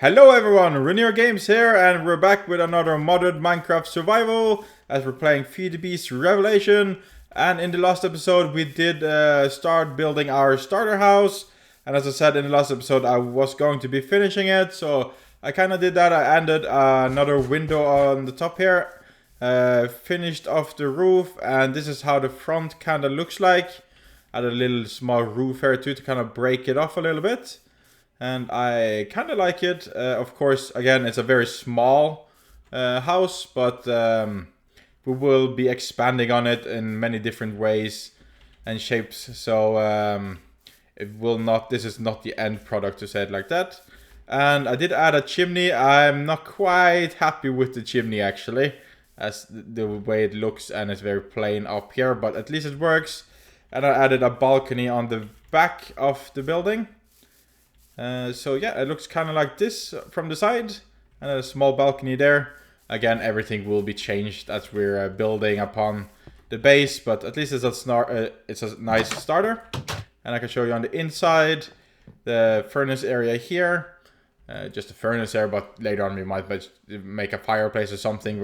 Hello everyone, Renir Games here, and we're back with another modded Minecraft survival as we're playing FTB Revelation. And in the last episode we did start building our starter house, and as I said in the last episode I was going to be finishing it, so I kind of did that. I added another window on the top here, finished off the roof, and this is how the front kind of looks like. Added a little small roof here too to kind of break it off a little bit. And I kind of like it. Of course, again, it's a very small house, but we will be expanding on it in many different ways and shapes. So it will not. This is not the end product, to say it like that. And I did add a chimney. I'm not quite happy with the chimney actually, as the way it looks, and it's very plain up here. But at least it works. And I added a balcony on the back of the building. So yeah, it looks kind of like this from the side, and a small balcony there. Again, everything will be changed as we're building upon the base, but at least it's a nice starter. And I can show you on the inside, the furnace area here. Just a furnace there, but later on we might make a fireplace or something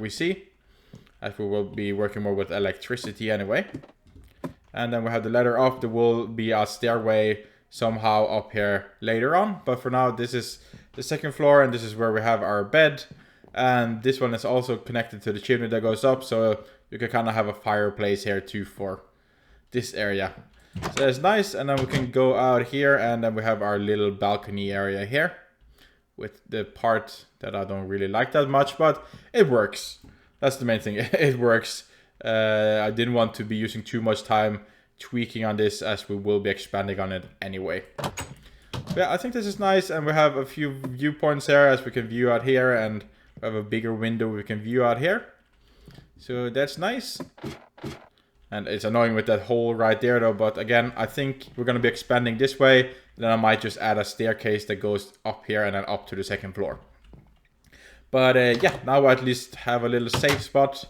we see, as we will be working more with electricity anyway. And then we have the ladder up. There will be a stairway somehow up here later on, but for now this is the second floor, and this is where we have our bed, and this one is also connected to the chimney that goes up, so you can kind of have a fireplace here too for this area. So that's nice. And then we can go out here, and then we have our little balcony area here with the part that I don't really like that much, but it works. That's the main thing. It works. I didn't want to be using too much time tweaking on this, as we will be expanding on it anyway. But yeah, I think this is nice, and we have a few viewpoints here, as we can view out here, and we have a bigger window we can view out here. So that's nice. And it's annoying with that hole right there though, but again, I think we're going to be expanding this way. Then I might just add a staircase that goes up here and then up to the second floor. But yeah, now I at least have a little safe spot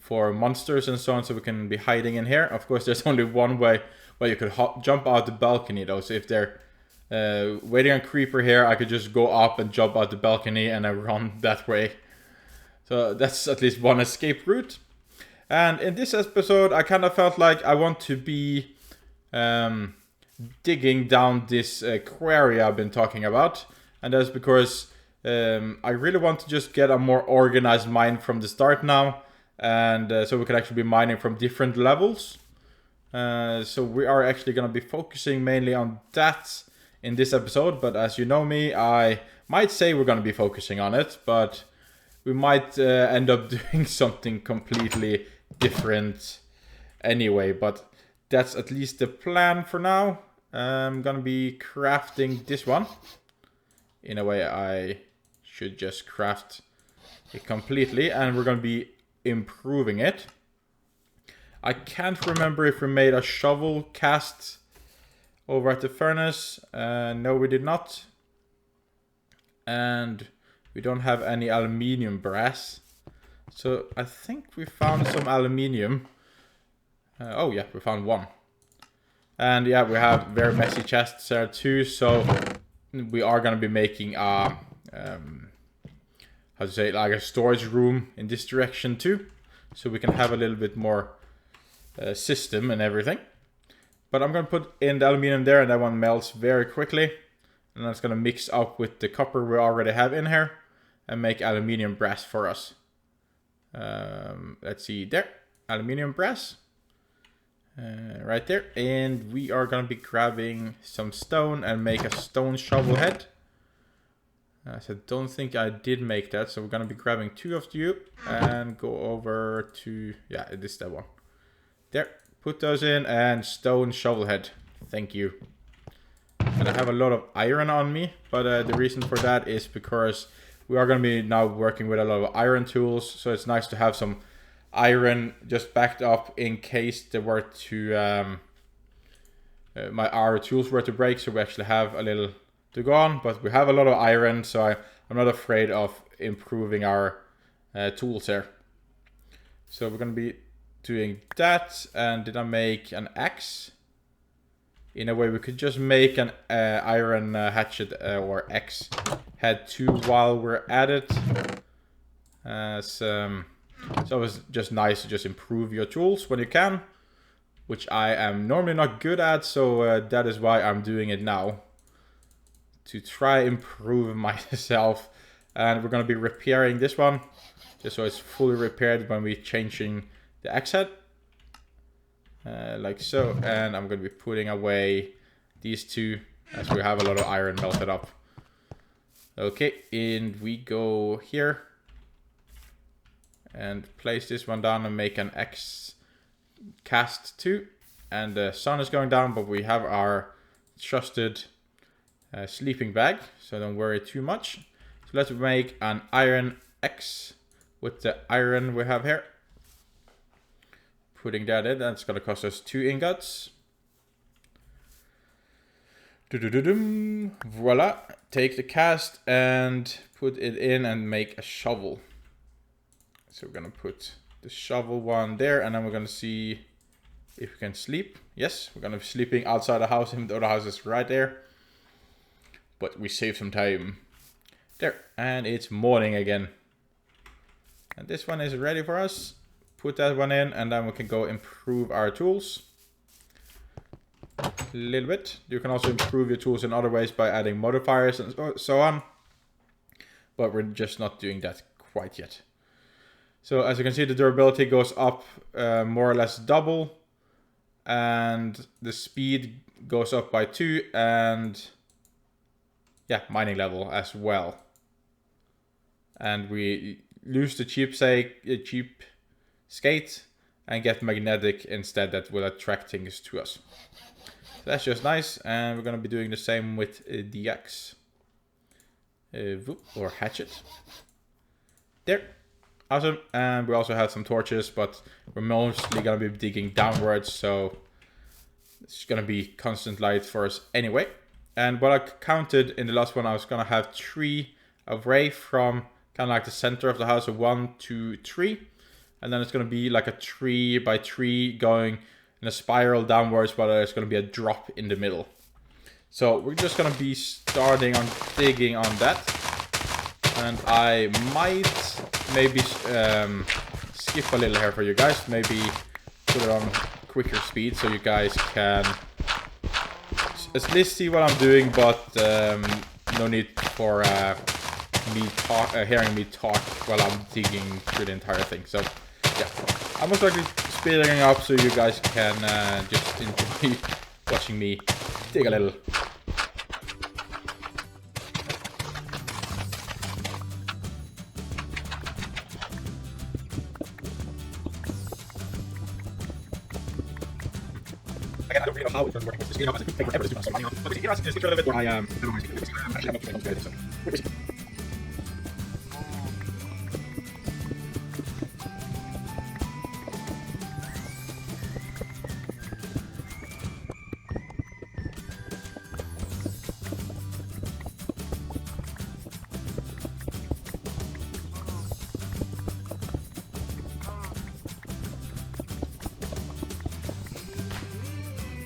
for monsters and so on, so we can be hiding in here. Of course, there's only one way where you could jump out the balcony though. So if they're waiting on creeper here, I could just go up and jump out the balcony and then run that way. So that's at least one escape route. And in this episode, I kind of felt like I want to be digging down this quarry I've been talking about, and that's because I really want to just get a more organized mine from the start now. And so we can actually be mining from different levels. So we are actually going to be focusing mainly on that in this episode. But as you know me, I might say we're going to be focusing on it, but we might end up doing something completely different anyway. But that's at least the plan for now. I'm going to be crafting this one. In a way, I should just craft it completely, and we're going to be improving it. I can't remember if we made a shovel cast over at the furnace. No, we did not. And we don't have any aluminium brass. So I think we found some aluminium. Oh yeah, we found one. And yeah, we have very messy chests there too. So we are going to be making a how to say it, like a storage room in this direction too, so we can have a little bit more system and everything. But I'm gonna put in the aluminium there, and that one melts very quickly, and that's gonna mix up with the copper we already have in here and make aluminium brass for us. Let's see, there, aluminium brass right there. And we are gonna be grabbing some stone and make a stone shovel head. So I don't think I did make that, so we're gonna be grabbing two of you and go over to, yeah, it is that one. There, put those in, and stone shovel head. Thank you. And I have a lot of iron on me, but the reason for that is because we are gonna be now working with a lot of iron tools, so it's nice to have some iron just backed up in case they were to our tools were to break, so we actually have a little to go on. But we have a lot of iron, so I'm not afraid of improving our tools here. So we're gonna be doing that. And did I make an axe? in a way we could just make an iron hatchet or X head 2 while we're at it. So it's just nice to just improve your tools when you can, which I am normally not good at, so that is why I'm doing it now, to try improve myself. And we're going to be repairing this one, just so it's fully repaired when we're changing the X head. Like so, and I'm going to be putting away these two as we have a lot of iron melted up. Okay, and we go here and place this one down and make an X cast 2. And the sun is going down, but we have our trusted sleeping bag, so don't worry too much. So let's make an iron X with the iron we have here. Putting that in, that's going to cost us 2 ingots. Voila. Take the cast and put it in and make a shovel. So we're going to put the shovel one there, and then we're going to see if we can sleep. Yes, we're going to be sleeping outside the house, even though the house is right there. But we save some time. There, and it's morning again. And this one is ready for us. Put that one in, and then we can go improve our tools a little bit. You can also improve your tools in other ways by adding modifiers and so on. But we're just not doing that quite yet. So as you can see, the durability goes up more or less double. And the speed goes up by 2. And yeah, mining level as well. And we lose the cheap skate and get magnetic instead. That will attract things to us. So that's just nice. And we're going to be doing the same with the axe. Or hatchet. There. Awesome. And we also have some torches, but we're mostly going to be digging downwards, so it's going to be constant light for us anyway. And what I counted in the last one, I was going to have 3 array from kind of like the center of the house, so 1, 2, 3. And then it's going to be like a 3 by 3 going in a spiral downwards, but there's going to be a drop in the middle. So we're just going to be starting on digging on that. And I might maybe skip a little here for you guys. Maybe put it on quicker speed so you guys can at least see what I'm doing, but no need for hearing me talk while I'm digging through the entire thing. So yeah, I'm most likely speeding up so you guys can just enjoy watching me dig a little. Again, I don't really know how it's working with this video, but I think whatever is doing some money off. But here I see a little bit where I don't know how to do this. Actually, I'm not really good at this.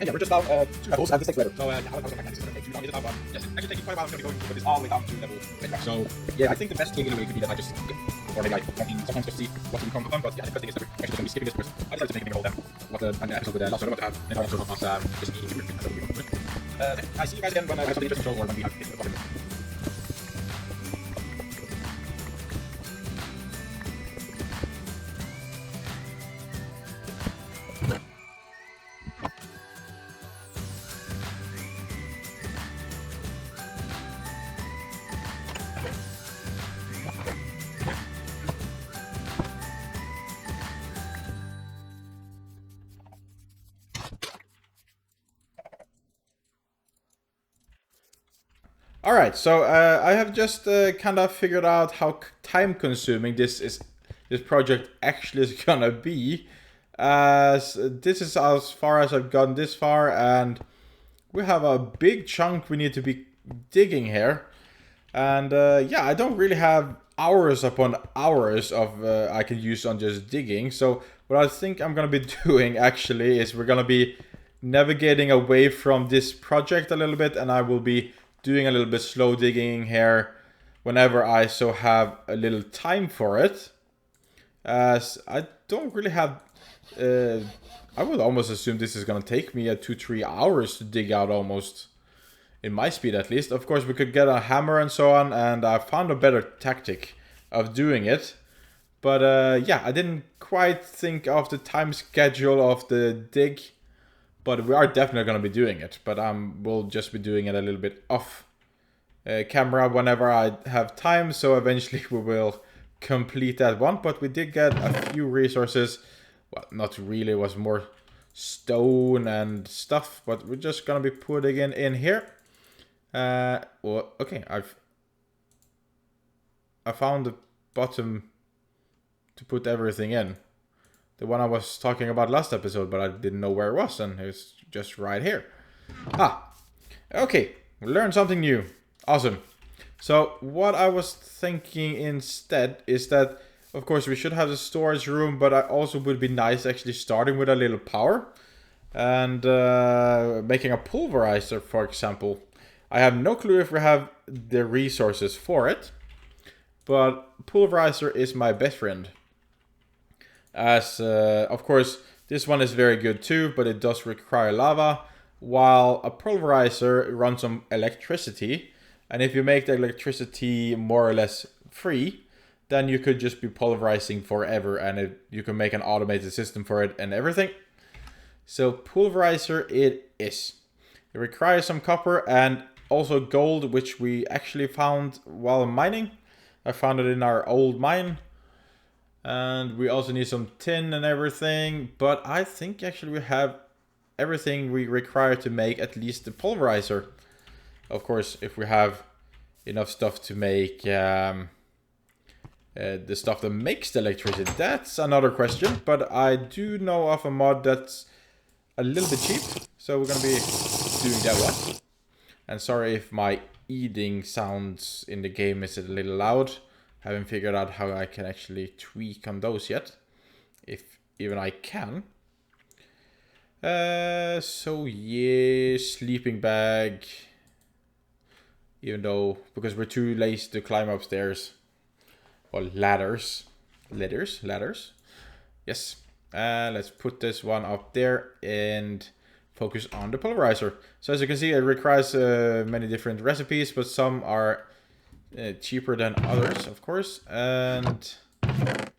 And yeah, we're just about 2 levels, and this takes forever. So yeah, I was like, this is going to take too long, is it now? But yes, it's actually taking quite a while. I'm going to be going with this all the way down to level 8. So yeah, I think the best thing in a way could be that I just skip, or maybe I sometimes just see what's become of them. But yeah, the best thing is that we're actually going to be skipping this first. I decided to make a big hole then. What an episode with lots of to have an entire episode of us just me. I see you guys again when I have something interesting to show, or when we have hit the bottom. Alright, so I have just kind of figured out how time consuming this project actually is gonna be. This is as far as I've gotten this far, and we have a big chunk we need to be digging here. And yeah, I don't really have hours upon hours of I can use on just digging. So what I think I'm gonna be doing actually is we're gonna be navigating away from this project a little bit, and I will be doing a little bit slow digging here whenever I so have a little time for it. As I don't really have... I would almost assume this is going to take me 2-3 hours to dig out almost. In my speed at least. Of course we could get a hammer and so on, and I found a better tactic of doing it. But yeah, I didn't quite think of the time schedule of the dig. But we are definitely going to be doing it. But we'll just be doing it a little bit off camera whenever I have time. So eventually we will complete that one. But we did get a few resources. Well, not really. It was more stone and stuff. But we're just going to be putting it in here. Well, okay. I found the bottom to put everything in. The one I was talking about last episode, but I didn't know where it was, and it's just right here. Ah, okay. We learned something new. Awesome. So what I was thinking instead is that, of course, we should have the storage room, but I also would be nice actually starting with a little power and making a pulverizer, for example. I have no clue if we have the resources for it, but pulverizer is my best friend. As, of course, this one is very good too, but it does require lava, while a pulverizer runs on electricity. And if you make the electricity more or less free, then you could just be pulverizing forever, and you can make an automated system for it and everything. So pulverizer it is. It requires some copper and also gold, which we actually found while mining. I found it in our old mine. And we also need some tin and everything. But I think actually we have everything we require to make at least the pulverizer. Of course, if we have enough stuff to make the stuff that makes the electricity, that's another question. But I do know of a mod that's a little bit cheap. So we're going to be doing that one. And sorry if my eating sounds in the game is a little loud. Haven't figured out how I can actually tweak on those yet. If even I can. So yeah, sleeping bag. Even though, because we're too lazy to climb upstairs. Or ladders. Ladders. Yes. Let's put this one up there and focus on the pulverizer. So as you can see, it requires many different recipes, but some are cheaper than others, of course. And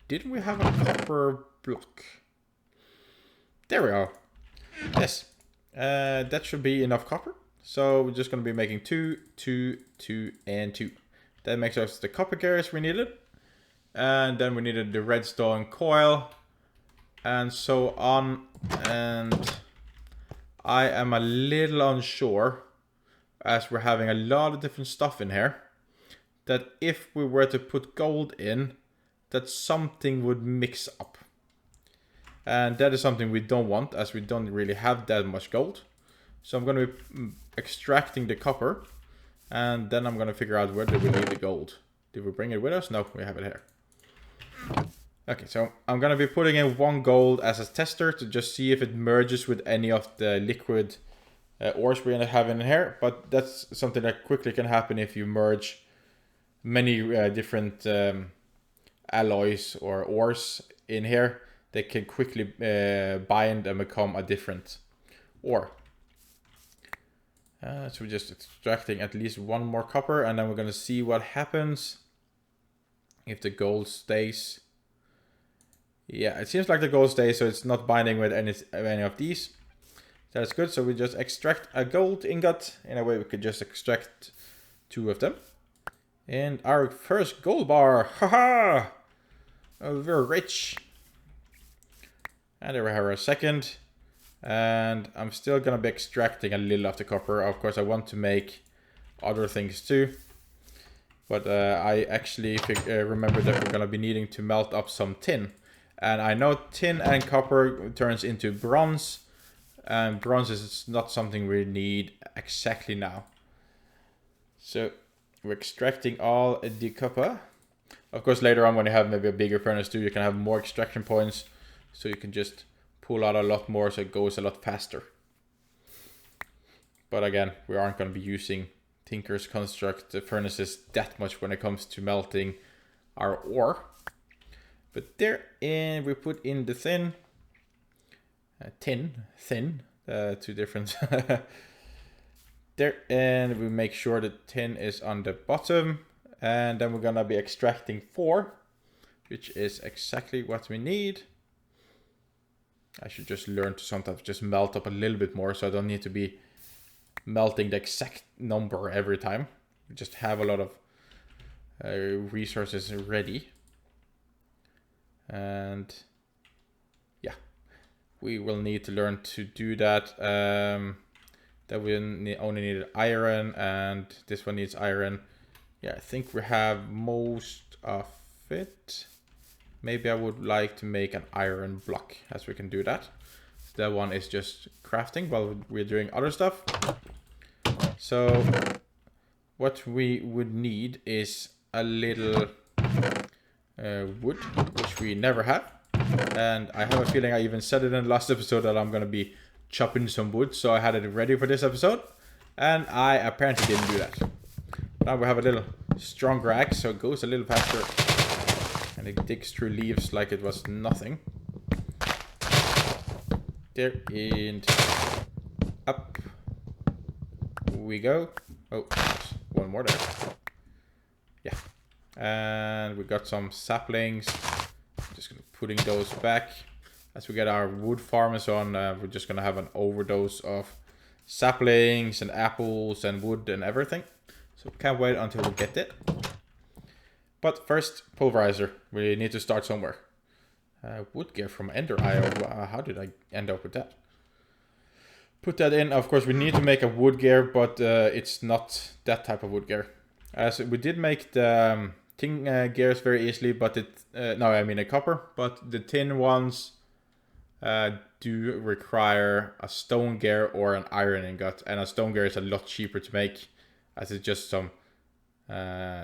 didn't we have a copper block? There we are. Yes. That should be enough copper. So we're just going to be making 2, 2, 2, and 2. That makes us the copper carriers we needed. And then we needed the redstone coil. And so on. And I am a little unsure, as we're having a lot of different stuff in here, that if we were to put gold in, that something would mix up. And that is something we don't want, as we don't really have that much gold. So I'm going to be extracting the copper, and then I'm going to figure out where do we need the gold. Did we bring it with us? No, we have it here. Okay, so I'm going to be putting in 1 gold as a tester to just see if it merges with any of the liquid ores we have in here. But that's something that quickly can happen if you merge many different alloys or ores in here. They can quickly bind and become a different ore. So we're just extracting at least 1 more copper, and then we're going to see what happens if the gold stays. Yeah, it seems like the gold stays, so it's not binding with any of these. That's good. So we just extract a gold ingot. In a way, we could just extract 2 of them. And our first gold bar. Haha! Oh, we're rich. And there we have our second. And I'm still going to be extracting a little of the copper. Of course, I want to make other things too. But I actually remember that we're going to be needing to melt up some tin. And I know tin and copper turns into bronze. And bronze is not something we need exactly now. So we're extracting all the copper. Of course, later on when you have maybe a bigger furnace too, you can have more extraction points. So you can just pull out a lot more, so it goes a lot faster. But again, we aren't going to be using Tinker's Construct furnaces that much when it comes to melting our ore. But there, and we put in the thin, two different. There, and we make sure the tin is on the bottom, and then we're gonna be extracting 4, which is exactly what we need. I should just learn to sometimes just melt up a little bit more, so I don't need to be melting the exact number every time. We just have a lot of resources ready. And yeah, we will need to learn to do that. That we only need iron, and this one needs iron. Yeah, I think we have most of it. Maybe I would like to make an iron block, as we can do that. So that one is just crafting while we're doing other stuff. So what we would need is a little wood, which we never have. And I have a feeling I even said it in the last episode that I'm going to be chopping some wood, so I had it ready for this episode. And I apparently didn't do that. Now we have a little stronger axe, so it goes a little faster. And it digs through leaves like it was nothing. There, and up we go. Oh, one more there. Yeah. And we got some saplings. Just gonna putting those back. As we get our wood farmers on, we're just gonna have an overdose of saplings and apples and wood and everything. So can't wait until we get it. But first, pulverizer. We need to start somewhere. Wood gear from Ender Eye. How did I end up with that? Put that in. Of course, we need to make a wood gear, but it's not that type of wood gear. As we did make the tin gears very easily, but a copper. But the tin ones do require a stone gear or an iron ingot, and a stone gear is a lot cheaper to make, as it's just some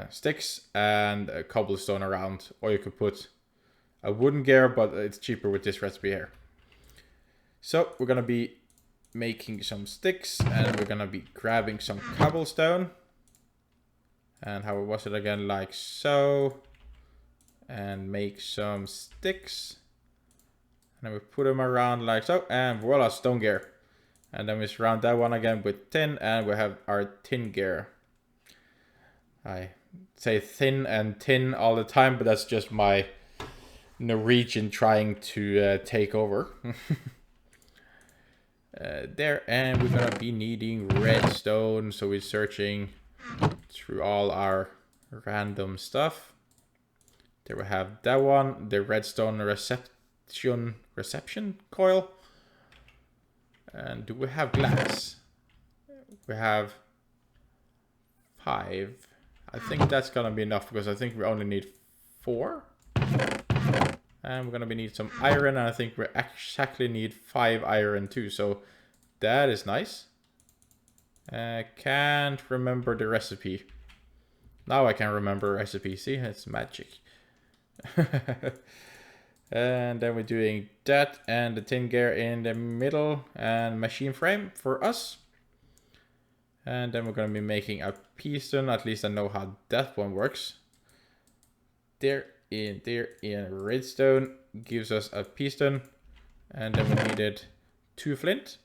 sticks and a cobblestone around. Or you could put a wooden gear, but it's cheaper with this recipe here. So we're gonna be making some sticks, and we're gonna be grabbing some cobblestone. And how was it again? Like so. And make some sticks. And then we put them around like so. And voila, stone gear. And then we surround that one again with tin, and we have our tin gear. I say thin and tin all the time, but that's just my Norwegian trying to take over. There, and we're gonna be needing redstone, so we're searching through all our random stuff. There we have that one, the redstone reception coil. And do we have glass? We have 5. I think that's gonna be enough, because I think we only need 4. And we're gonna need some iron, and I think we exactly need 5 iron too, so that is nice. Can't remember the recipe. Now I can remember a recipe, see, it's magic. And then we're doing that, and the tin gear in the middle, and machine frame for us. And then we're gonna be making a piston, at least I know how that one works. There in redstone gives us a piston, and then we needed 2 flint.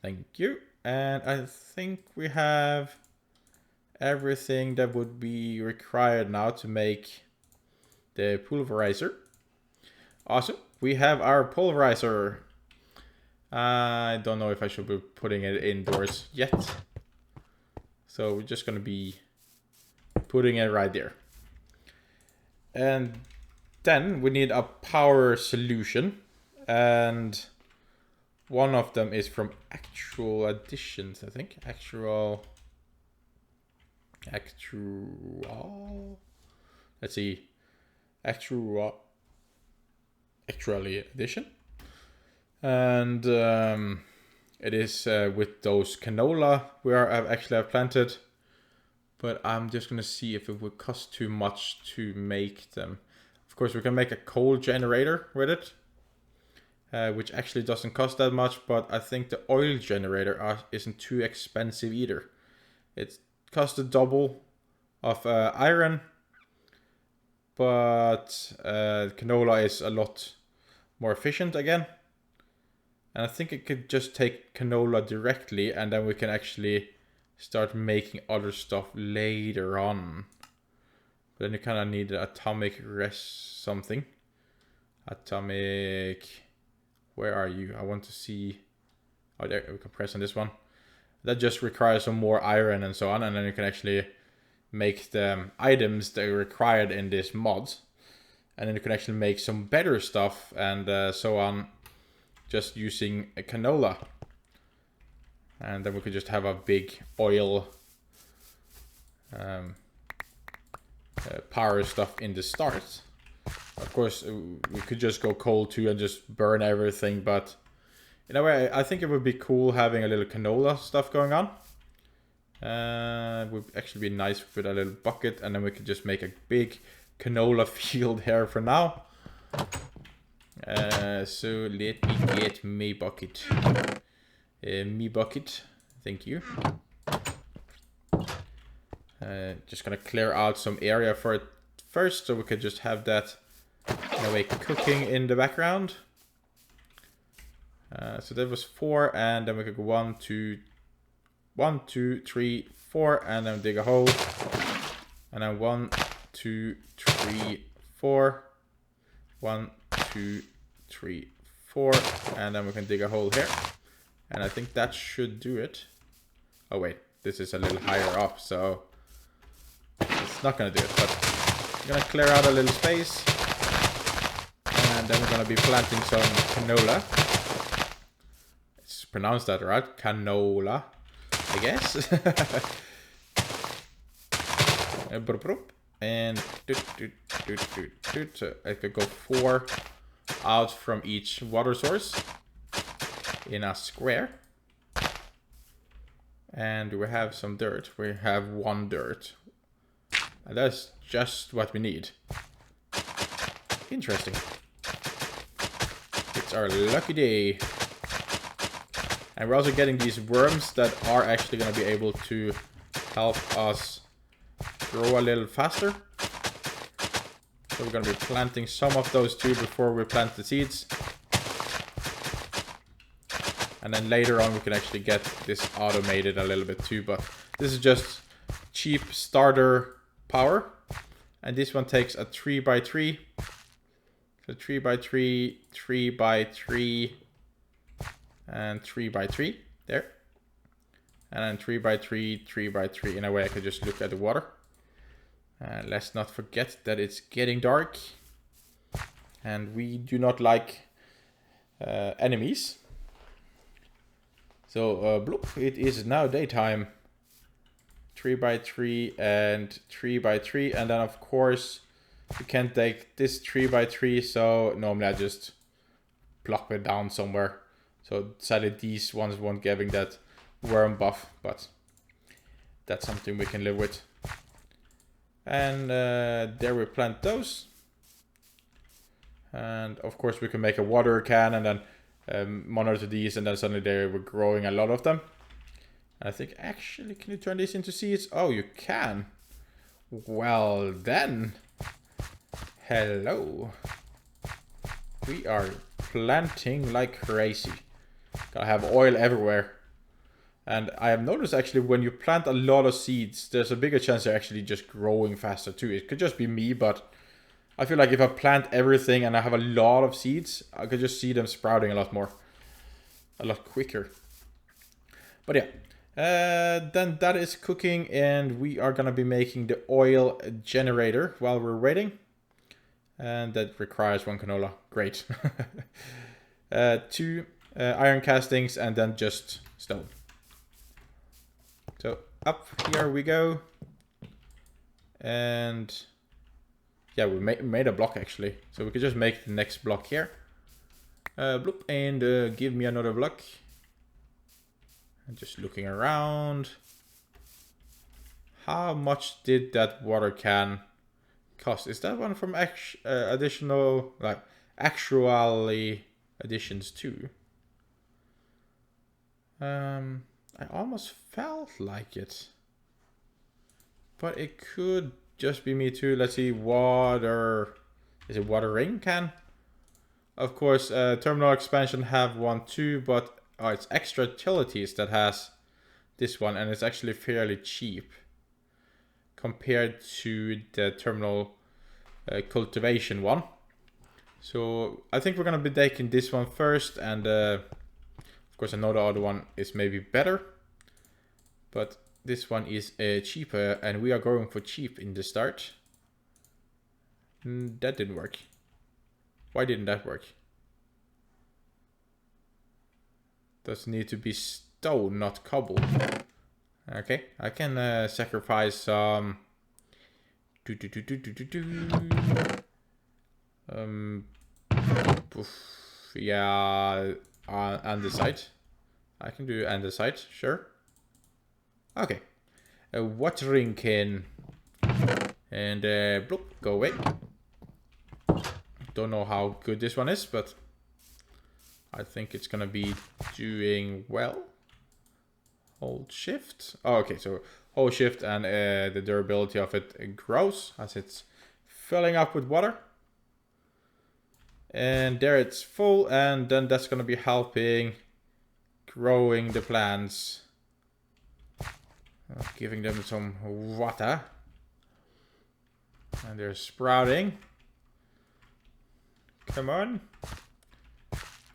Thank you. And I think we have everything that would be required now to make the pulverizer. Awesome. We have our pulverizer. I don't know if I should be putting it indoors yet. So we're just gonna be putting it right there. And then we need a power solution. And one of them is from Actual Additions, I think. Let's see. Actually Addition. And it is with those canola where I've actually planted. But I'm just gonna see if it would cost too much to make them. Of course, we can make a coal generator with it. which actually doesn't cost that much, but I think the oil generator isn't too expensive either. It costs the double of iron, but canola is a lot more efficient again. And I think it could just take canola directly, and then we can actually start making other stuff later on. But then you kind of need an atomic something. Atomic... Where are you? I want to see... Oh, there, we can press on this one. That just requires some more iron and so on, and then you can actually make the items that are required in this mod. And then you can actually make some better stuff and so on, just using a canola. And then we could just have a big oil power stuff in the start. Of course, we could just go coal too and just burn everything, but in a way, I think it would be cool having a little canola stuff going on. It would actually be nice with a little bucket, and then we could just make a big canola field here for now. So let me get me bucket. Me bucket, thank you. Just gonna clear out some area for it first, so we could just have that in a way cooking in the background. So that was 4, and then we could go 1, 2, 3, 4, and then dig a hole. And then 1, 2, 3, 4. 1, 2, 3, 4, and then we can dig a hole here. And I think that should do it. Oh wait, this is a little higher up, so it's not gonna do it, but we're gonna clear out a little space. And then we're gonna be planting some canola. It's pronounced that right, canola, I guess. And so I could go 4 out from each water source in a square. And we have some dirt. We have 1 dirt. And that's just what we need. Interesting. It's our lucky day. And we're also getting these worms that are actually going to be able to help us grow a little faster. So we're going to be planting some of those too before we plant the seeds. And then later on we can actually get this automated a little bit too, but this is just cheap starter power. And this one takes a 3x3. So 3x3, 3x3, and 3x3 there. And then 3x3, 3x3. In a way I could just look at the water. Let's not forget that it's getting dark. And we do not like enemies. So, bloop, it is now daytime. 3x3 and 3x3. And then, of course, you can't take this 3x3. So, normally I just plop it down somewhere. So, sadly, these ones won't giving that worm buff. But that's something we can live with. And there we plant those. And, of course, we can make a water can and then monitor these, and then suddenly they were growing a lot of them. And I think, actually, can you turn these into seeds? Oh, you can. Well, then. Hello. We are planting like crazy. Gotta have oil everywhere. And I have noticed, actually, when you plant a lot of seeds, there's a bigger chance they're actually just growing faster, too. It could just be me, but I feel like if I plant everything and I have a lot of seeds, I could just see them sprouting a lot more. A lot quicker. But yeah. Then that is cooking, and we are going to be making the oil generator while we're waiting. And that requires 1 canola. Great. 2 iron castings, and then just stone. So up here we go. And yeah, we made a block actually. So we could just make the next block here. Bloop, and give me another block. And just looking around. How much did that water can cost? Is that one from additional, like, actually additions too. I almost felt like it. But it could just be me too. Let's see, water... Is it watering can? Of course, terminal expansion have one too, but it's extra utilities that has this one, and it's actually fairly cheap compared to the terminal cultivation one. So I think we're gonna be taking this one first, and of course I know the other one is maybe better, but this one is cheaper, and we are going for cheap in the start. That didn't work. Why didn't that work? Does need to be stone, not cobble. Okay, I can sacrifice some. Yeah, andesite. I can do andesite, sure. Okay, a watering can, and bloop, go away. Don't know how good this one is, but I think it's gonna be doing well. Hold shift. Oh, okay, so hold shift, and the durability of it grows as it's filling up with water. And there it's full, and then that's gonna be helping growing the plants. Giving them some water. And they're sprouting. Come on.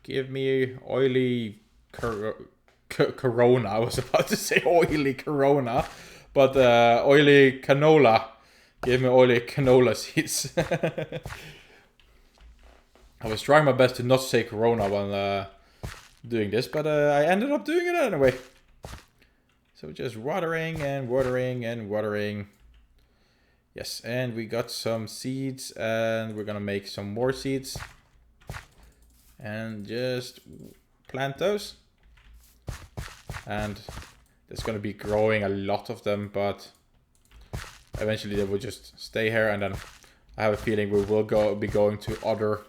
Give me oily Corona. I was about to say oily Corona, but oily canola. Give me oily canola seeds. I was trying my best to not say Corona while doing this, but I ended up doing it anyway. So just watering and watering and watering. Yes, and we got some seeds, and we're gonna make some more seeds. And just plant those. And there's gonna be growing a lot of them, but eventually they will just stay here, and then I have a feeling we will be going to other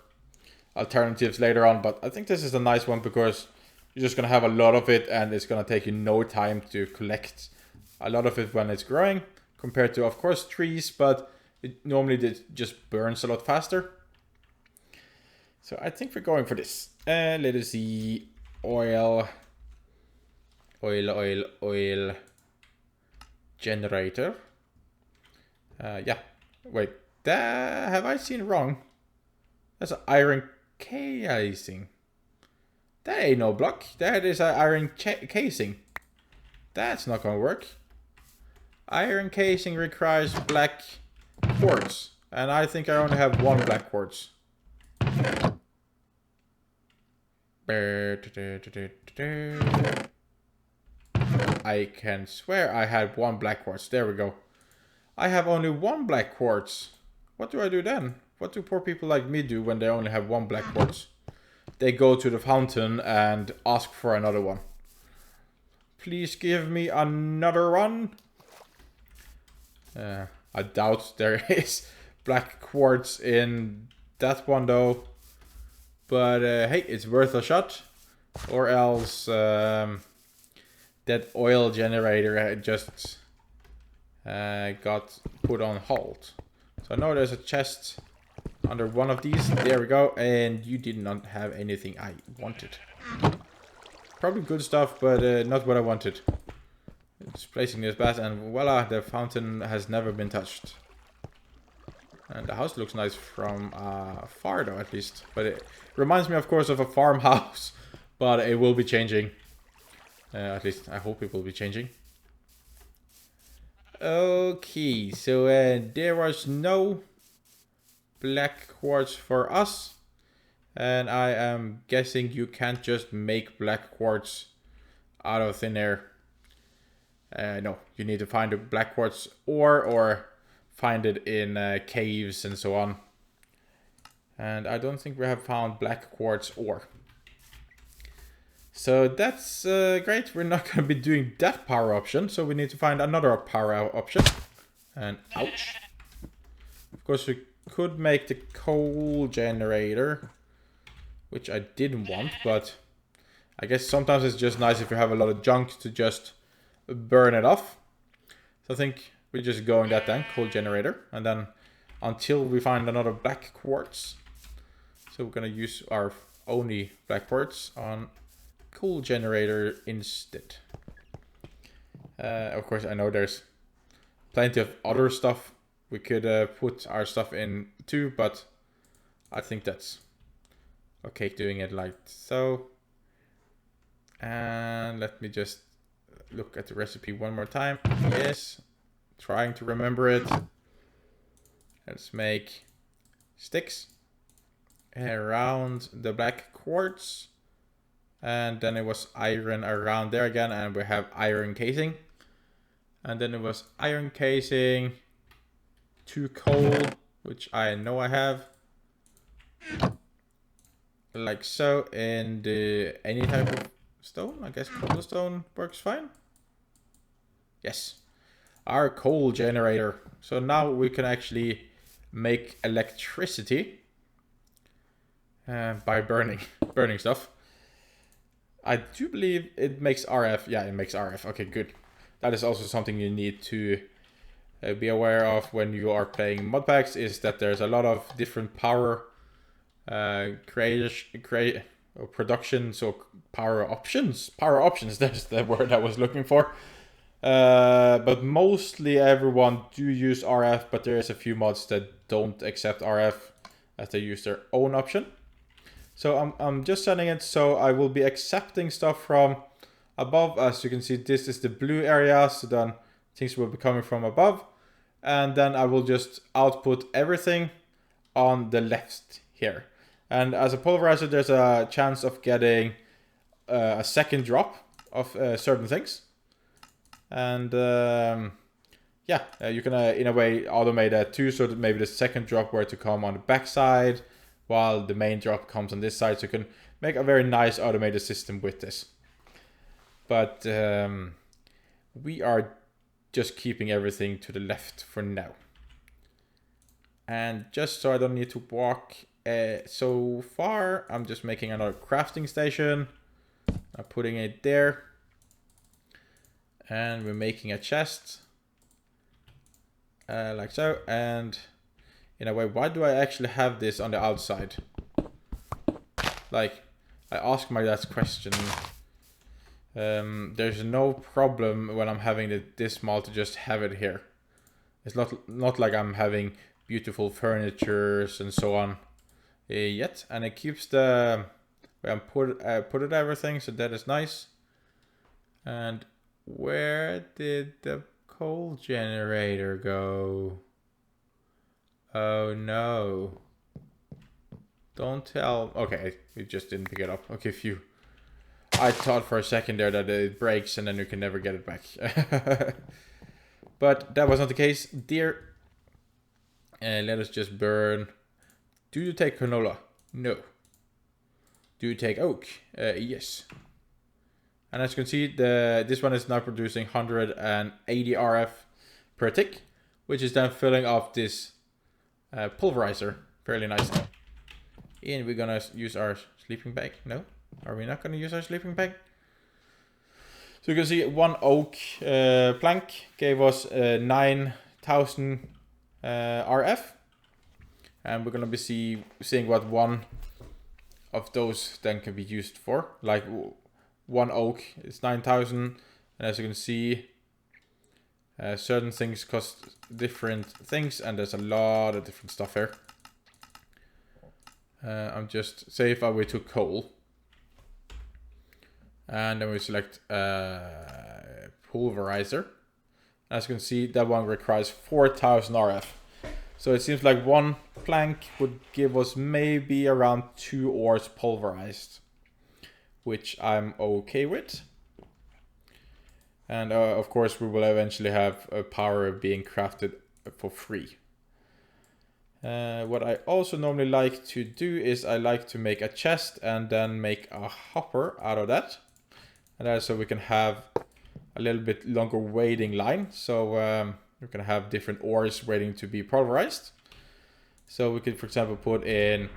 alternatives later on. But I think this is a nice one because you're just gonna have a lot of it, and it's gonna take you no time to collect a lot of it when it's growing, compared to, of course, trees, but it normally just burns a lot faster. So I think we're going for this. Let us see. Oil generator. Yeah. Wait. Have I seen wrong? That's an iron casing. That ain't no block. That is an iron casing. That's not gonna work. Iron casing requires black quartz. And I think I only have one black quartz. I can swear I had one black quartz. There we go. I have only one black quartz. What do I do then? What do poor people like me do when they only have one black quartz? They go to the fountain and ask for another one. Please give me another one. I doubt there is black quartz in that one though. But hey, it's worth a shot. Or else that oil generator just got put on hold. So I know there's a chest under one of these. There we go. And you did not have anything I wanted. Probably good stuff, but not what I wanted. Just placing this back, and voila, the fountain has never been touched. And the house looks nice from far though, at least. But it reminds me, of course, of a farmhouse. But it will be changing. At least I hope it will be changing. Okay, so there was no black quartz for us. And I am guessing you can't just make black quartz out of thin air. No, you need to find a black quartz ore or find it in caves and so on. And I don't think we have found black quartz ore. So that's great. We're not going to be doing that power option, so we need to find another power option. And ouch. Of course, we could make the coal generator which I didn't want, but I guess sometimes it's just nice if you have a lot of junk to just burn it off. So I think we're just going that then, coal generator, and then until we find another black quartz. So we're gonna use our only black quartz on coal generator instead. Of course, I know there's plenty of other stuff we could put our stuff in too, but I think that's okay doing it like so. And let me just look at the recipe one more time. Yes, trying to remember it. Let's make sticks around the black quartz. And then it was iron around there again, and we have iron casing. And then it was iron casing, 2 coal, which I know I have. Like so, and any type of stone, I guess cobblestone works fine. Yes, our coal generator. So now we can actually make electricity by burning stuff. I do believe it makes RF. Yeah, it makes RF. Okay, good. That is also something you need to be aware of when you are playing mod packs, is that there's a lot of different power production, so power options. That's the word I was looking for. But mostly everyone do use RF, but there is a few mods that don't accept RF as they use their own option. So I'm just setting it so I will be accepting stuff from above. As you can see, this is the blue area, so then things will be coming from above. And then I will just output everything on the left here. And as a pulverizer, there's a chance of getting a second drop of certain things. And yeah, you can in a way automate that too, so that maybe the second drop were to come on the back side while the main drop comes on this side. So you can make a very nice automated system with this. But we are just keeping everything to the left for now. And just so I don't need to walk so far, I'm just making another crafting station. I'm putting it there. And we're making a chest. Like so. And in a way, why do I actually have this on the outside? Like, I ask my dad's question. There's no problem when I'm having it this small to just have it here. It's not like I'm having beautiful furnitures and so on yet. And it keeps the where I'm put it everything, so that is nice. And where did the coal generator go? Oh no. Don't tell. Okay, you just didn't pick it up. Okay, phew. I thought for a second there that it breaks and then you can never get it back. But that was not the case. Dear, let us just burn. Do you take canola? No. Do you take oak? Yes. And as you can see, this one is now producing 180 RF per tick, which is then filling up this pulverizer fairly nicely. And we're gonna use our sleeping bag. No, are we not gonna use our sleeping bag? So you can see 1 oak plank gave us 9,000 RF. And we're gonna be seeing what one of those then can be used for. Like 1 oak is 9,000, and as you can see, certain things cost different things, and there's a lot of different stuff here. I'm just, say if I were to coal, and then we select pulverizer. As you can see, that one requires 4,000 RF. So it seems like 1 plank would give us maybe around 2 ores pulverized, which I'm okay with. And of course we will eventually have a power being crafted for free. What I also normally like to do is I like to make a chest and then make a hopper out of that. And that's so we can have a little bit longer waiting line. So we can have different ores waiting to be pulverized. So we could, for example, put in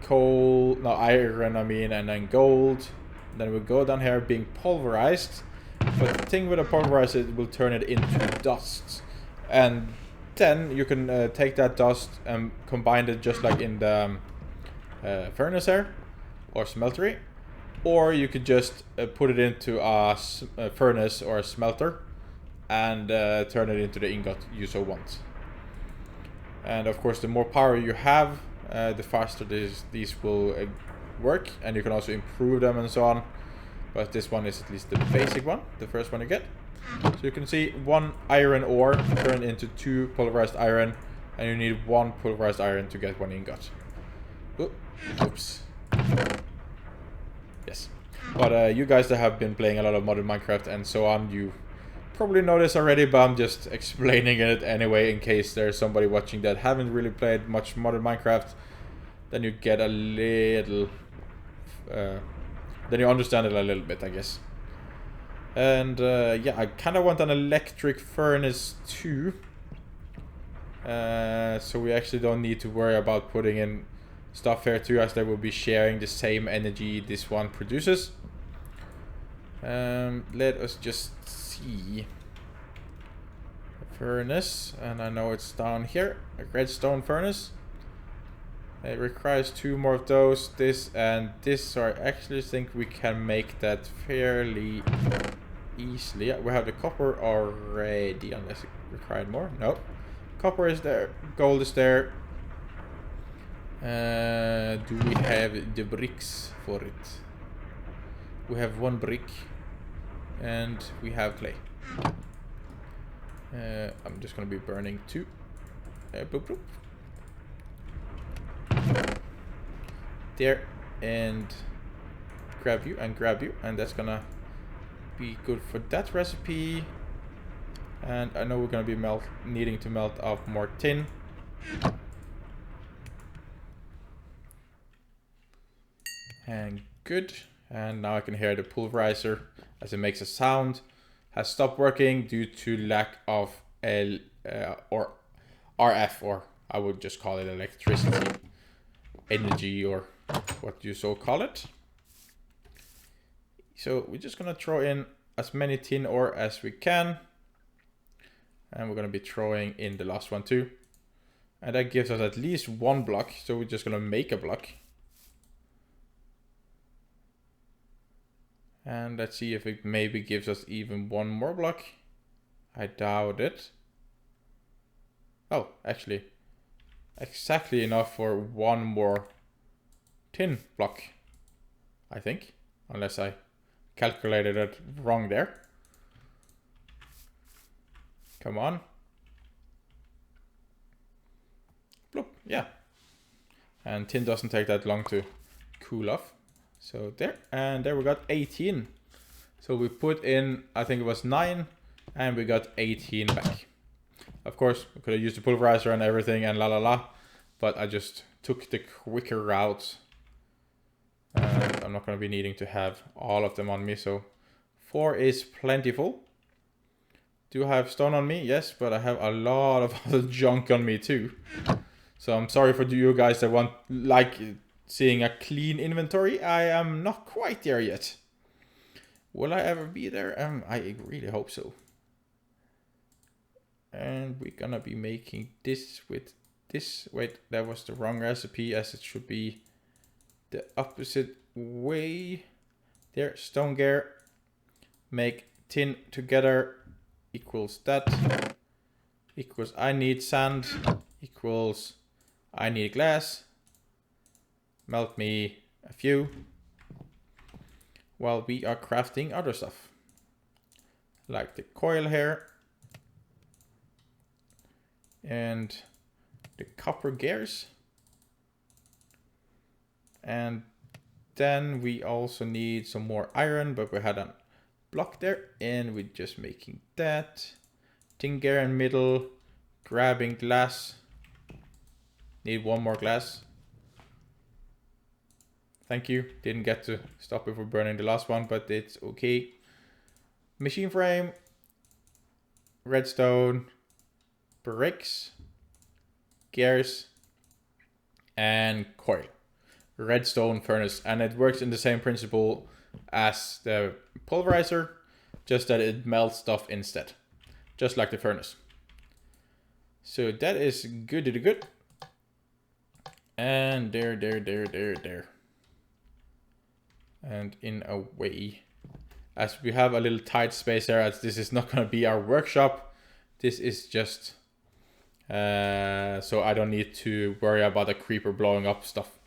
coal, no, iron, I mean, and then gold. Then we go down here being pulverized. But the thing with a pulverizer, it will turn it into dust. And then you can take that dust and combine it just like in the furnace here, or smeltery. Or you could just put it into a furnace or a smelter and turn it into the ingot you so want. And of course, the more power you have, the faster these will work, and you can also improve them and so on. But this one is at least the basic one, the first one you get. So you can see 1 iron ore turned into 2 pulverized iron, and you need 1 pulverized iron to get 1 ingot. Oops. Yes. But you guys that have been playing a lot of modern Minecraft and so on, you probably know this already, but I'm just explaining it anyway in case there's somebody watching that haven't really played much modern Minecraft. Then you get a little... then you understand it a little bit, I guess. And yeah, I kind of want an electric furnace too. So we actually don't need to worry about putting in stuff here too, as they will be sharing the same energy this one produces. Let us just see. A furnace, and I know it's down here, a redstone furnace. It requires 2 more of those, this and this, so I actually think we can make that fairly easily. Yeah, we have the copper already, unless it required more. No, copper is there, gold is there. Do we have the bricks for it? We have 1 brick, and we have clay. I'm just gonna be burning 2. Boop, boop. There, and grab you, and that's gonna be good for that recipe. And I know we're gonna be needing to melt off more tin. And good. And now I can hear the pulverizer as it makes a sound. Has stopped working due to lack of or RF, or I would just call it electricity, energy, or what you so call it. So we're just gonna throw in as many tin ore as we can. And we're gonna be throwing in the last one too. And that gives us at least 1 block, so we're just gonna make a block. And let's see if it maybe gives us even 1 more block. I doubt it. Oh, actually, exactly enough for 1 more tin block, I think. Unless I calculated it wrong there. Come on. Bloop, yeah. And tin doesn't take that long to cool off. So there, and there we got 18. So we put in, I think it was 9, and we got 18 back. Of course, we could have used the pulverizer and everything and la la la, but I just took the quicker route. And I'm not going to be needing to have all of them on me, so 4 is plentiful. Do I have stone on me? Yes, but I have a lot of other junk on me too. So I'm sorry for you guys that want, like, seeing a clean inventory. I am not quite there yet. Will I ever be there? I really hope so. And we're gonna be making this with this. Wait, that was the wrong recipe, as it should be the opposite way. There, stone gear. Make tin together equals that. Equals I need sand. Equals I need glass. Melt me a few while we are crafting other stuff, like the coil here and the copper gears. And then we also need some more iron, but we had a block there, and we're just making that. Tin gear in middle, grabbing glass. Need 1 more glass. Thank you. Didn't get to stop before burning the last one, but it's okay. Machine frame, redstone, bricks, gears, and coil. redstone furnace, and it works in the same principle as the pulverizer, just that it melts stuff instead, just like the furnace. So that is good. And there. And in a way, as we have a little tight space there, as this is not going to be our workshop, this is just so I don't need to worry about a creeper blowing up stuff.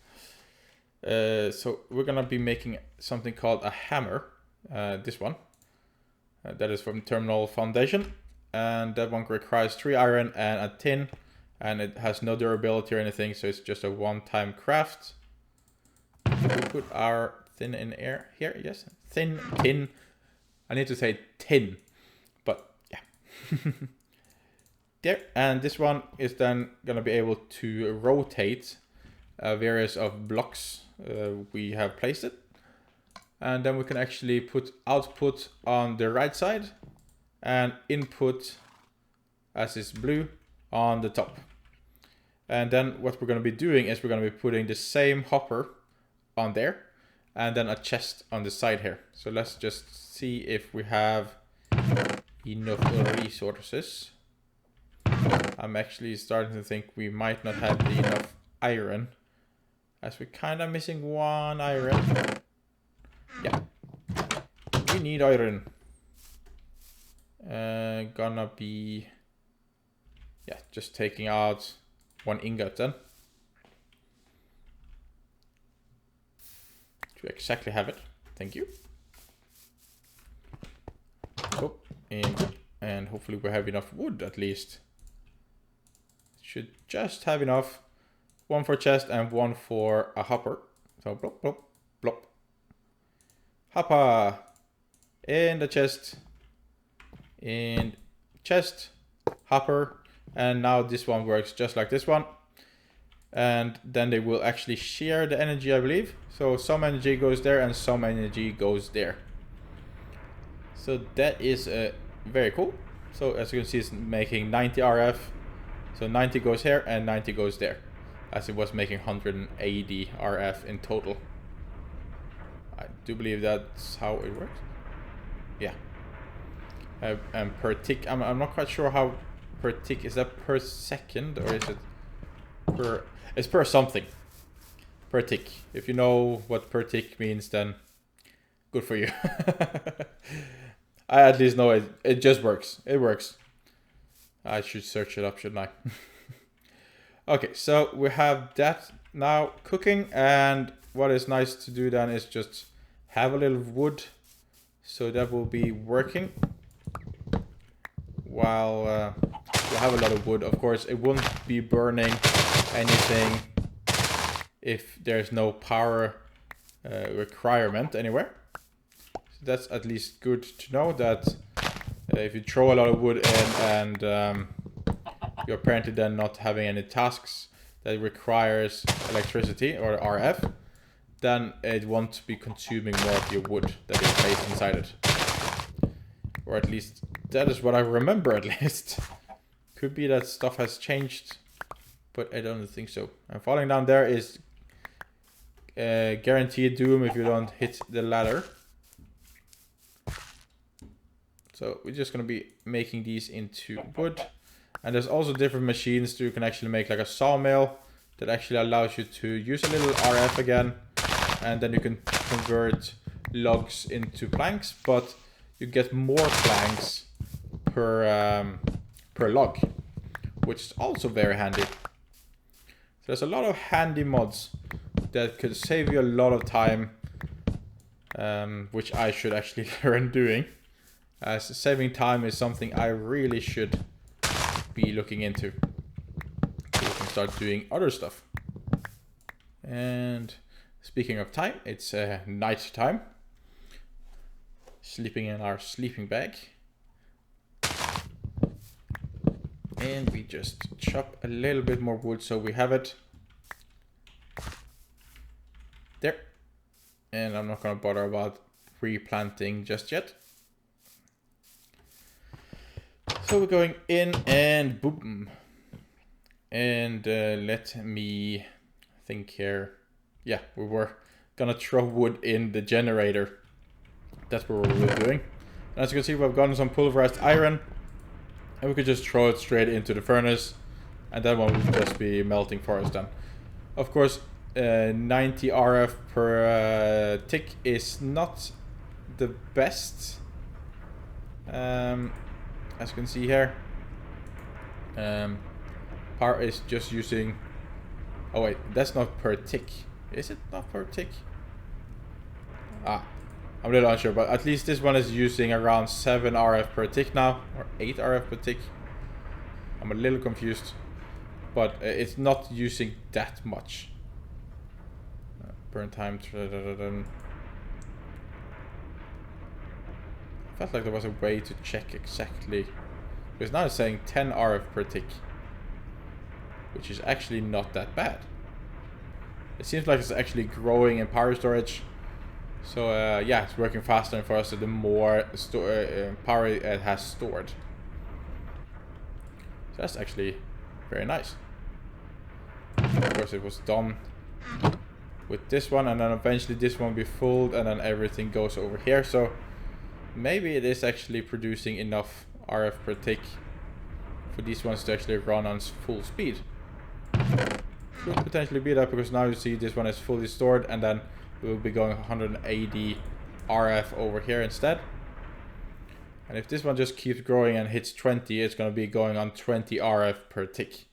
So we're going to be making something called a hammer, this one. That is from Terminal Foundation, and that one requires 3 iron and a tin, and it has no durability or anything, so it's just a one-time craft. We put our tin in air here, yes, tin. I need to say tin, but yeah. There, and this one is then gonna be able to rotate various of blocks we have placed it. And then we can actually put output on the right side and input, as is blue, on the top. And then what we're going to be doing is we're going to be putting the same hopper on there and then a chest on the side here. So let's just see if we have enough resources. I'm actually starting to think we might not have enough iron, as we're kind of missing 1 iron. Yeah, we need iron. Gonna be, yeah, just taking out 1 ingot then. To exactly have it. Thank you. Oh, and hopefully we have enough wood at least. Should just have enough. 1 for chest and 1 for a hopper. So blop, blop, blop. Hopper. In the chest. In chest. Hopper. And now this one works just like this one. And then they will actually share the energy, I believe. So some energy goes there and some energy goes there. So that is very cool. So as you can see, it's making 90 RF. So 90 goes here and 90 goes there, as it was making 180 RF in total. I do believe that's how it works. Yeah. And per tick, I'm not quite sure how per tick, is that per second or is it per, it's per something. Per tick. If you know what per tick means, then good for you. I at least know it just works. It works. I should search it up, shouldn't I? Okay, so we have that now cooking, and what is nice to do then is just have a little wood, so that will be working while we have a lot of wood. Of course, it won't be burning anything if there's no power requirement anywhere. So that's at least good to know, that if you throw a lot of wood in and you're apparently then not having any tasks that requires electricity or RF, then it won't be consuming more of your wood that is placed inside it. Or at least that is what I remember, at least. Could be that stuff has changed, but I don't think so. And falling down there is guaranteed doom if you don't hit the ladder. So we're just going to be making these into wood. And there's also different machines that you can actually make, like a sawmill that actually allows you to use a little RF again. And then you can convert logs into planks, but you get more planks per log, which is also very handy. So there's a lot of handy mods that could save you a lot of time, which I should actually learn doing. As saving time is something I really should be looking into, so we can start doing other stuff. And speaking of time, it's night time. Sleeping in our sleeping bag. And we just chop a little bit more wood so we have it. There. And I'm not gonna bother about replanting just yet. So we're going in and boom. And let me think here. yeah, we were gonna throw wood in the generator. That's what we were doing. And as you can see, we've gotten some pulverized iron. And we could just throw it straight into the furnace. And that one would just be melting for us then. Of course, 90 RF per tick is not the best. As you can see here. Power is just using... Oh wait, that's not per tick. Is it not per tick? I'm a little unsure, but at least this one is using around 7 RF per tick now, or 8 RF per tick. I'm a little confused, but it's not using that much. Burn time. I felt like there was a way to check exactly, because now it's saying 10 RF per tick, which is actually not that bad. It seems like it's actually growing in power storage. So yeah, it's working faster for us the more power it has stored. So that's actually very nice. Of course it was done with this one, and then eventually this one will be full, and then everything goes over here. So maybe it is actually producing enough RF per tick for these ones to actually run on full speed. Could potentially be that, because now you see this one is fully stored, and then we will be going 180 RF over here instead. And if this one just keeps growing and hits 20, it's going to be going on 20 RF per tick,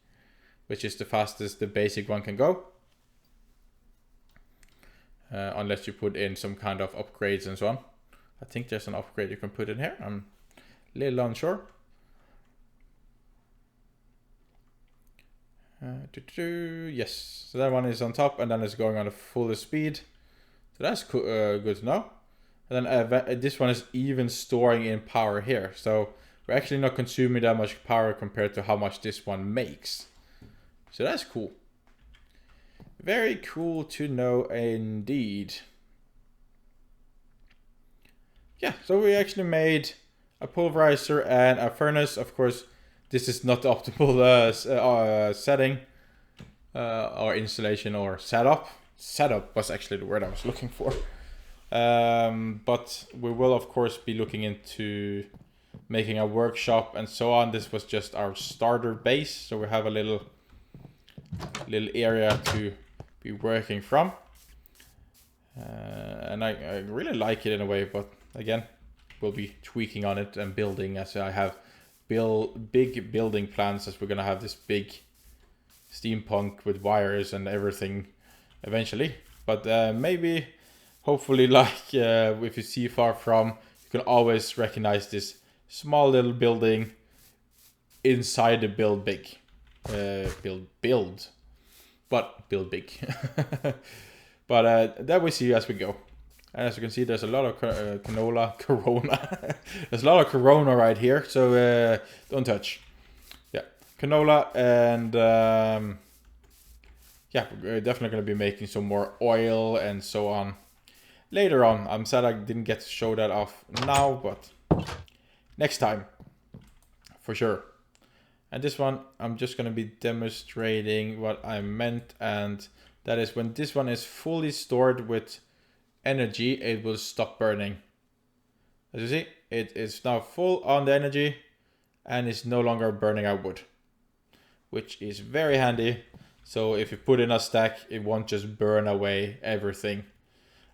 which is the fastest the basic one can go. Unless you put in some kind of upgrades and so on. I think there's an upgrade you can put in here. I'm a little unsure. Yes, so that one is on top, and then it's going on the fullest speed. So that's good to know. And then this one is even storing in power here. So we're actually not consuming that much power compared to how much this one makes. So that's cool. Very cool to know indeed. Yeah, so we actually made a pulverizer and a furnace. Of course, this is not the optimal setting or installation or setup. Setup was actually the word I was looking for. But we will of course be looking into making a workshop and so on. This was just our starter base, so we have a little area to be working from. And I really like it in a way, but again, we'll be tweaking on it and building as I have big building plans, as we're gonna have this big steampunk with wires and everything eventually. But maybe, hopefully, like if you see far from, you can always recognize this small little building inside the build big. Build big. But that we see as we go. And as you can see, there's a lot of corona. There's a lot of corona right here, so don't touch. Yeah, canola, and yeah, we're definitely going to be making some more oil and so on later on. I'm sad I didn't get to show that off now, but next time, for sure. And this one, I'm just going to be demonstrating what I meant, and that is when this one is fully stored with energy, it will stop burning. As you see, it is now full on the energy and is no longer burning out wood, which is very handy. So if you put in a stack, it won't just burn away everything.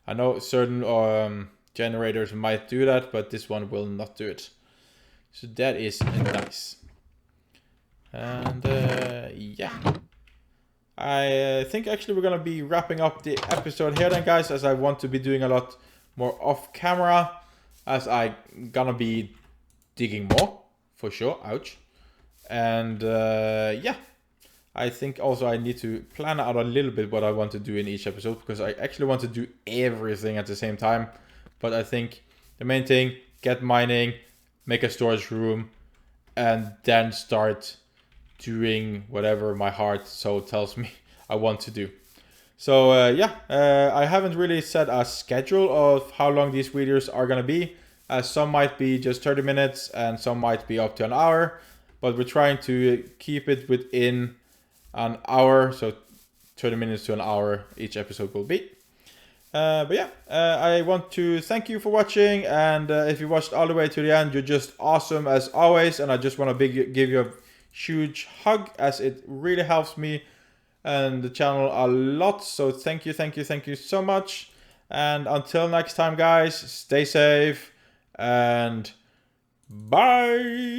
I know certain generators might do that, but this one will not do it. So that is nice. And yeah, I think actually we're gonna be wrapping up the episode here then, guys, as I want to be doing a lot more off camera, as I gonna be digging more for sure. Ouch. And yeah, I think also I need to plan out a little bit what I want to do in each episode, because I actually want to do everything at the same time. But I think the main thing, get mining, make a storage room, and then start doing whatever my heart so tells me I want to do. So yeah, I haven't really set a schedule of how long these videos are gonna be. Some might be just 30 minutes and some might be up to an hour, but we're trying to keep it within an hour, so 20 minutes to an hour each episode will be. But yeah, I want to thank you for watching, and if you watched all the way to the end, you're just awesome as always, and I just want to give you a huge hug, as it really helps me and the channel a lot. So thank you so much, and until next time guys, stay safe and bye.